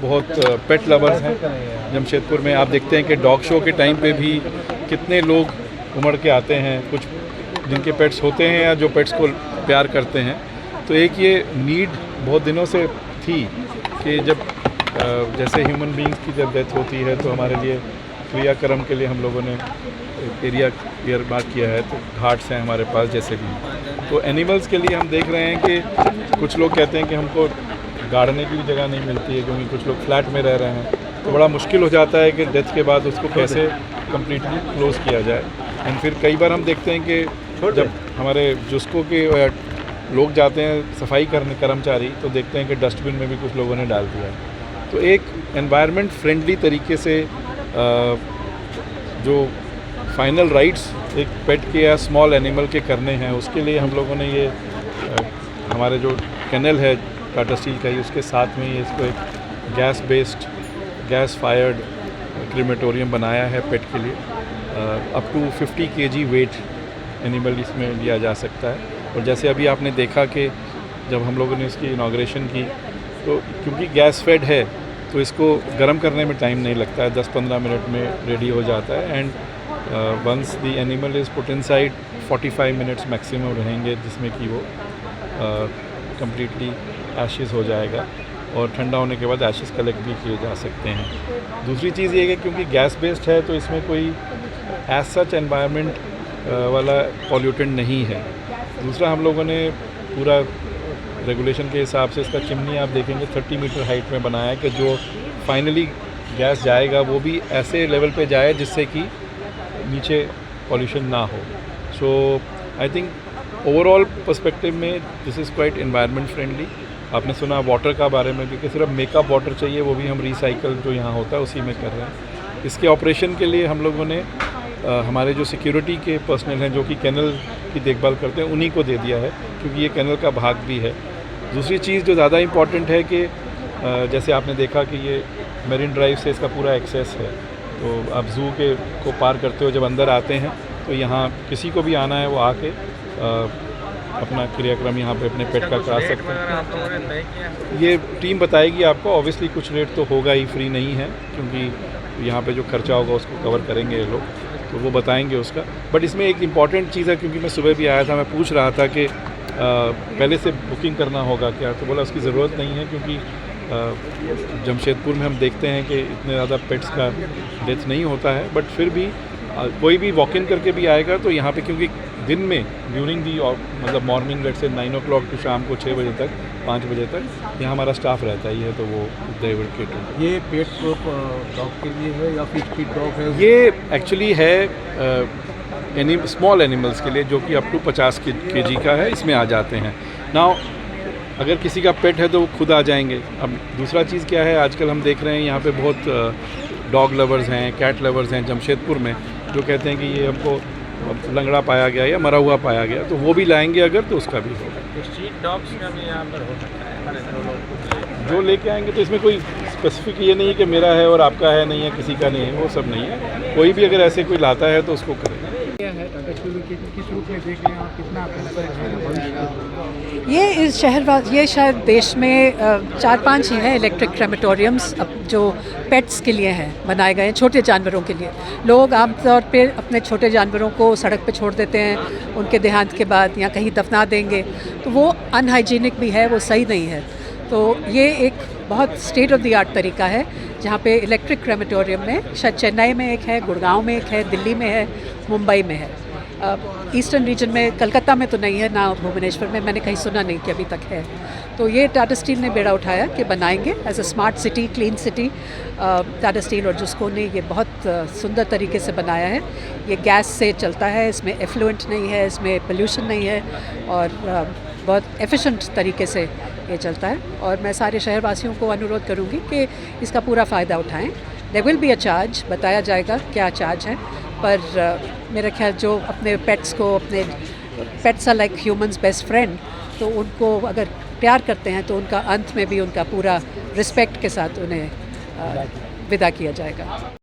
बहुत पेट लवर्स हैं जमशेदपुर में। आप देखते हैं कि डॉग शो के टाइम पे भी कितने लोग उमड़ के आते हैं, कुछ जिनके पेट्स होते हैं या जो पेट्स को प्यार करते हैं। तो एक ये नीड बहुत दिनों से थी कि जब जैसे ह्यूमन बींग्स की जब डेथ होती है तो हमारे लिए क्रियाक्रम के लिए हम लोगों ने एरिया क्लियर मार्क किया है, तो घाट्स हैं हमारे पास जैसे भी। तो एनिमल्स के लिए हम देख रहे हैं कि कुछ लोग कहते हैं कि हमको गाड़ने की भी जगह नहीं मिलती है क्योंकि कुछ लोग फ्लैट में रह रहे हैं, तो बड़ा मुश्किल हो जाता है कि डेथ के बाद उसको कैसे कम्प्लीटली क्लोज़ किया जाए। एंड फिर कई बार हम देखते हैं कि जब हमारे जुस्को के लोग जाते हैं सफाई करने कर्मचारी, तो देखते हैं कि डस्टबिन में भी कुछ लोगों ने डाल दिया है। तो एक एनवायरनमेंट फ्रेंडली तरीके से जो फाइनल राइट्स एक पेट के या स्मॉल एनिमल के करने हैं, उसके लिए हम लोगों ने ये हमारे जो कैनल है टाटा स्टील का ही, उसके साथ में ये इसको एक gas based gas fired crematorium बनाया है पेट के लिए। Up to 50 kg weight animal इसमें लिया जा सकता है। और जैसे अभी आपने देखा कि जब हम लोगों ने इसकी इनाग्रेशन की, तो क्योंकि गैस फेड है तो इसको गर्म करने में टाइम नहीं लगता है, 10-15 मिनट में रेडी हो जाता है। And once the animal is put inside 45 minutes maximum रहेंगे, जिसमें कि वो कम्प्लीटली एशेज़ हो जाएगा और ठंडा होने के बाद एशेज़ कलेक्ट भी किए जा सकते हैं। दूसरी चीज़ ये है कि क्योंकि गैस बेस्ड है तो इसमें कोई एज सच एनवायरनमेंट वाला पॉल्यूटेंट नहीं है। दूसरा, हम लोगों ने पूरा रेगुलेशन के हिसाब से इसका चिमनी आप देखेंगे 30 मीटर हाइट में बनाया है कि जो फाइनली गैस जाएगा वो भी ऐसे लेवल पे जाए जिससे कि नीचे पॉल्यूशन ना हो। सो आई थिंक ओवरऑल पर्सपेक्टिव में this is quite environment friendly. आपने सुना वाटर का बारे में भी कि सिर्फ मेकअप वाटर चाहिए, वो भी हम रिसाइकल जो यहाँ होता है उसी में कर रहे हैं। इसके ऑपरेशन के लिए हम लोगों ने हमारे जो सिक्योरिटी के पर्सनल हैं जो कि कैनल की देखभाल करते हैं उन्हीं को दे दिया है, क्योंकि ये कैनल का भाग भी है। दूसरी चीज़ जो ज़्यादा इम्पॉर्टेंट है कि जैसे आपने देखा कि ये मेरिन ड्राइव से इसका पूरा एक्सेस है, तो आप जू के को पार करते हो जब अंदर आते हैं तो यहाँ किसी को भी आना है वो आके अपना क्रियाक्रम यहाँ पे अपने पेट का करा सकते हैं। ये टीम बताएगी आपको। ऑब्वियसली कुछ रेट तो होगा ही, फ्री नहीं है, क्योंकि यहाँ पे जो खर्चा होगा उसको कवर करेंगे ये लोग, तो वो बताएंगे उसका। बट इसमें एक इम्पॉर्टेंट चीज़ है, क्योंकि मैं सुबह भी आया था, मैं पूछ रहा था कि पहले से बुकिंग करना होगा क्या, तो बोला उसकी ज़रूरत नहीं है, क्योंकि जमशेदपुर में हम देखते हैं कि इतने ज़्यादा पेट्स का डेथ नहीं होता है। बट फिर भी कोई भी वॉक इन करके भी आएगा तो यहाँ पे, क्योंकि दिन में ड्यूरिंग दी मतलब मॉर्निंग लेट से 9 o'clock टू शाम को 6 बजे तक 5 बजे तक यहाँ हमारा स्टाफ रहता ही है, तो वो दे विल केटर। ये पेट डॉग के लिए है या फिर फिट डॉग है? ये एक्चुअली है स्मॉल एनिमल्स के लिए, जो कि अप टू 50 kg का है, इसमें आ जाते हैं। नाउ अगर किसी का पेट है तो वो खुद आ जाएंगे। अब दूसरा चीज़ क्या है, आजकल हम देख रहे हैं यहाँ पे बहुत डॉग लवर्स हैं, कैट लवर्स हैं जमशेदपुर में, जो कहते हैं कि ये हमको लंगड़ा पाया गया या मरा हुआ पाया गया, तो वो भी लाएंगे अगर, तो उसका भी होगा। स्ट्रीट डॉग्स का भी यहाँ पर हो सकता है, जो लेके आएंगे, तो इसमें कोई स्पेसिफिक ये नहीं है कि मेरा है और आपका है नहीं है, किसी का नहीं है, वो सब नहीं है। कोई भी अगर ऐसे कोई लाता है तो उसको करेंगे। किस रूप में देख रहे हैं आप, कितना ये इस शहर, ये शायद देश में 4-5 ही हैं इलेक्ट्रिक क्रेमेटोरियम्स अब जो पेट्स के लिए हैं, बनाए गए हैं छोटे जानवरों के लिए। लोग आमतौर पे अपने छोटे जानवरों को सड़क पे छोड़ देते हैं, उनके देहांत के बाद या कहीं दफना देंगे, तो वो अनहाइजीनिक भी है, वो सही नहीं है। तो ये एक बहुत स्टेट ऑफ द आर्ट तरीका है, जहाँ पे इलेक्ट्रिक क्रेमेटोरियम में शायद चेन्नई में एक है, गुड़गांव में एक है, दिल्ली में है, मुंबई में है। ईस्टर्न रीजन में, कलकत्ता में तो नहीं है, ना भुवनेश्वर में, मैंने कहीं सुना नहीं कि अभी तक है। तो ये टाटा स्टील ने बेड़ा उठाया कि बनाएंगे as a smart city, clean city. Tata Steel और जुस्को ने ये बहुत सुंदर तरीके से बनाया है। ये गैस से चलता है, इसमें एफ्लुएंट नहीं है, इसमें पोल्यूशन नहीं है, और बहुत एफिशिएंट तरीके से ये चलता है। और मैं सारे शहरवासियों को अनुरोध करूँगी कि इसका पूरा फ़ायदा उठाएँ। There will be a charge, बताया जाएगा क्या चार्ज है, पर मेरा ख्याल जो अपने पेट्स को, अपने pets are like humans best friend, तो उनको अगर प्यार करते हैं तो उनका अंत में भी उनका पूरा रिस्पेक्ट के साथ उन्हें विदा किया जाएगा।